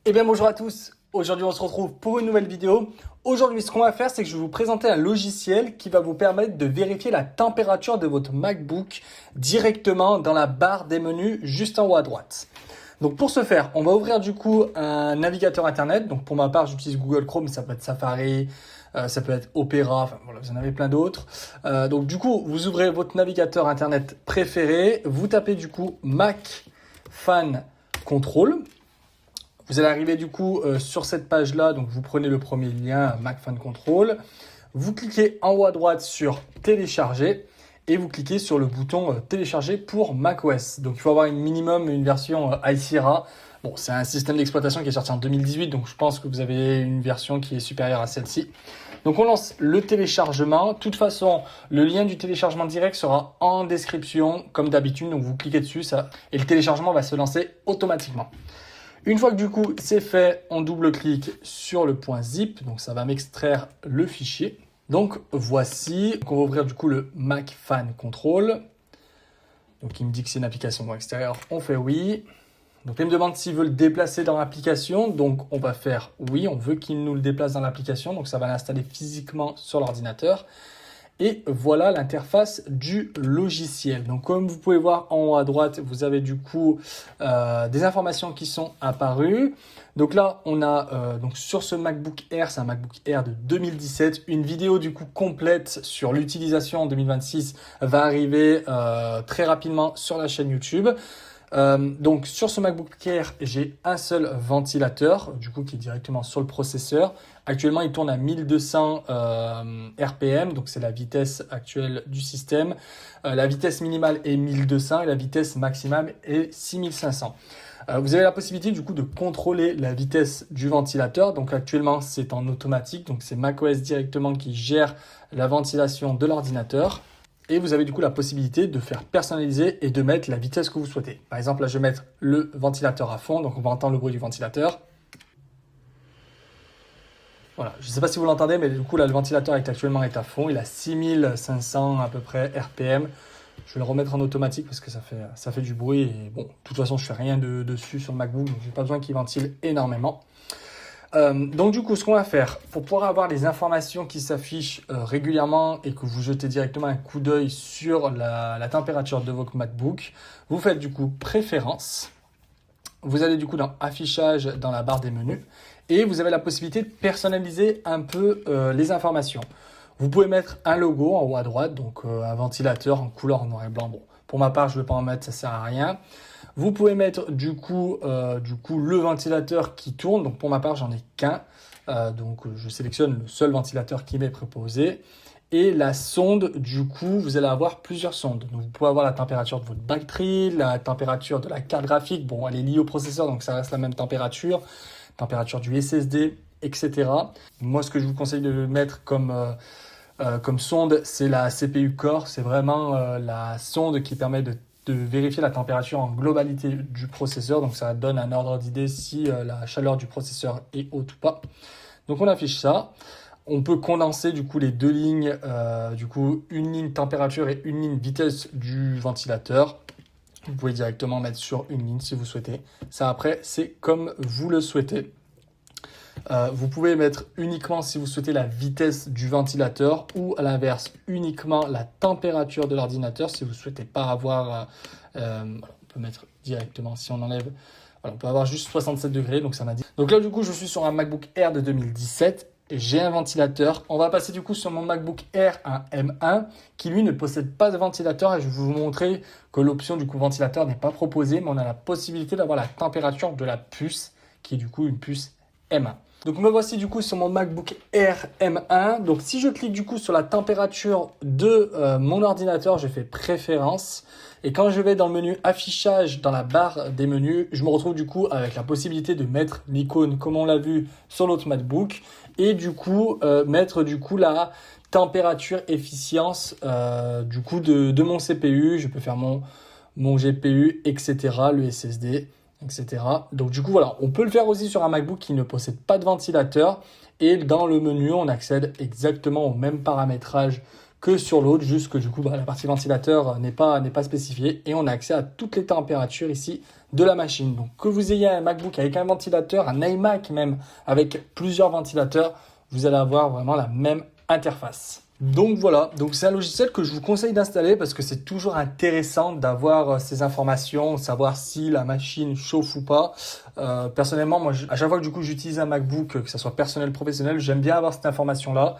Eh bien bonjour à tous, aujourd'hui on se retrouve pour une nouvelle vidéo. Aujourd'hui ce qu'on va faire c'est que je vais vous présenter un logiciel qui va vous permettre de vérifier la température de votre MacBook directement dans la barre des menus juste en haut à droite. Donc pour ce faire, on va ouvrir du coup un navigateur internet. Donc pour ma part j'utilise Google Chrome, ça peut être Safari, ça peut être Opera, enfin voilà, vous en avez plein d'autres. Donc du coup vous ouvrez votre navigateur internet préféré, vous tapez du coup Mac Fan Control. Vous allez arriver du coup sur cette page-là, donc vous prenez le premier lien, Mac Fan Control, vous cliquez en haut à droite sur télécharger et vous cliquez sur le bouton télécharger pour macOS. Donc il faut avoir une version High Sierra. Bon, c'est un système d'exploitation qui est sorti en 2018, donc je pense que vous avez une version qui est supérieure à celle-ci. Donc on lance le téléchargement. De toute façon, le lien du téléchargement direct sera en description comme d'habitude, donc vous cliquez dessus et le téléchargement va se lancer automatiquement. Une fois que du coup c'est fait, on double-clique sur le point zip, donc ça va m'extraire le fichier. Donc voici, on va ouvrir du coup le Mac Fan Control. Donc il me dit que c'est une application extérieure, on fait oui. Donc il me demande s'il veut le déplacer dans l'application, donc on va faire oui, on veut qu'il nous le déplace dans l'application, donc ça va l'installer physiquement sur l'ordinateur. Et voilà l'interface du logiciel. Donc comme vous pouvez voir en haut à droite, vous avez du coup des informations qui sont apparues. Donc là, on a donc sur ce MacBook Air, c'est un MacBook Air de 2017, une vidéo du coup complète sur l'utilisation en 2026 va arriver très rapidement sur la chaîne YouTube. Donc sur ce MacBook Air, j'ai un seul ventilateur, du coup qui est directement sur le processeur. Actuellement, il tourne à 1200 RPM, donc c'est la vitesse actuelle du système. La vitesse minimale est 1200 et la vitesse maximale est 6500. Vous avez la possibilité du coup de contrôler la vitesse du ventilateur. Donc actuellement, c'est en automatique, donc c'est macOS directement qui gère la ventilation de l'ordinateur. Et vous avez du coup la possibilité de faire personnaliser et de mettre la vitesse que vous souhaitez. Par exemple, là, je vais mettre le ventilateur à fond, donc on va entendre le bruit du ventilateur. Voilà, je ne sais pas si vous l'entendez, mais du coup, là, le ventilateur actuellement est à fond. Il a 6500 à peu près RPM. Je vais le remettre en automatique parce que ça fait du bruit. Et bon, de toute façon, je ne fais rien dessus sur le MacBook, donc je n'ai pas besoin qu'il ventile énormément. Donc du coup, ce qu'on va faire, pour pouvoir avoir les informations qui s'affichent régulièrement et que vous jetez directement un coup d'œil sur la température de votre MacBook, vous faites du coup préférences. Vous allez du coup dans affichage dans la barre des menus et vous avez la possibilité de personnaliser un peu les informations. Vous pouvez mettre un logo en haut à droite, donc un ventilateur en couleur noir et blanc. Bon, pour ma part, je ne vais pas en mettre, ça ne sert à rien. Vous pouvez mettre du coup le ventilateur qui tourne. Donc pour ma part, j'en ai qu'un. Donc je sélectionne le seul ventilateur qui m'est proposé. Et la sonde, du coup, vous allez avoir plusieurs sondes. Donc vous pouvez avoir la température de votre batterie, la température de la carte graphique. Bon, elle est liée au processeur, donc ça reste la même température. Température du SSD, etc. Moi, ce que je vous conseille de mettre comme sonde, c'est la CPU Core. C'est vraiment la sonde qui permet de vérifier la température en globalité du processeur. Donc ça donne un ordre d'idée si la chaleur du processeur est haute ou pas. Donc on affiche ça. On peut condenser du coup les deux lignes, du coup une ligne température et une ligne vitesse du ventilateur. Vous pouvez directement mettre sur une ligne si vous souhaitez. Ça après, c'est comme vous le souhaitez. Vous pouvez mettre uniquement si vous souhaitez la vitesse du ventilateur ou à l'inverse uniquement la température de l'ordinateur si vous ne souhaitez pas avoir, on peut mettre directement si on enlève, voilà, on peut avoir juste 67 degrés donc ça m'a dit. Donc là du coup je suis sur un MacBook Air de 2017, j'ai un ventilateur. On va passer du coup sur mon MacBook Air, un M1 qui lui ne possède pas de ventilateur et je vais vous montrer que l'option du coup ventilateur n'est pas proposée mais on a la possibilité d'avoir la température de la puce qui est du coup une puce M1. Donc me voici du coup sur mon MacBook Air M1. Donc si je clique du coup sur la température de mon ordinateur, je fais préférences. Et quand je vais dans le menu affichage dans la barre des menus, je me retrouve du coup avec la possibilité de mettre l'icône comme on l'a vu sur l'autre MacBook. Et du coup mettre du coup la température efficience du coup de mon CPU. Je peux faire mon GPU, etc. le SSD. Etc. Donc du coup voilà, on peut le faire aussi sur un MacBook qui ne possède pas de ventilateur et dans le menu on accède exactement au même paramétrage que sur l'autre, juste que du coup la partie ventilateur n'est pas spécifiée et on a accès à toutes les températures ici de la machine. Donc que vous ayez un MacBook avec un ventilateur, un iMac même avec plusieurs ventilateurs, vous allez avoir vraiment la même interface. Donc voilà, donc c'est un logiciel que je vous conseille d'installer parce que c'est toujours intéressant d'avoir ces informations, savoir si la machine chauffe ou pas. Personnellement, moi, à chaque fois que du coup j'utilise un MacBook, que ce soit personnel, professionnel, j'aime bien avoir cette information-là.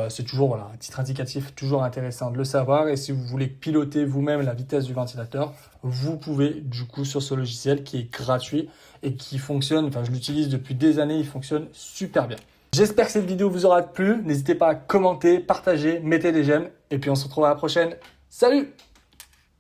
C'est toujours voilà, un titre indicatif, toujours intéressant de le savoir. Et si vous voulez piloter vous-même la vitesse du ventilateur, vous pouvez du coup sur ce logiciel qui est gratuit et qui fonctionne, enfin je l'utilise depuis des années, il fonctionne super bien. J'espère que cette vidéo vous aura plu. N'hésitez pas à commenter, partager, mettez des j'aime. Et puis on se retrouve à la prochaine. Salut!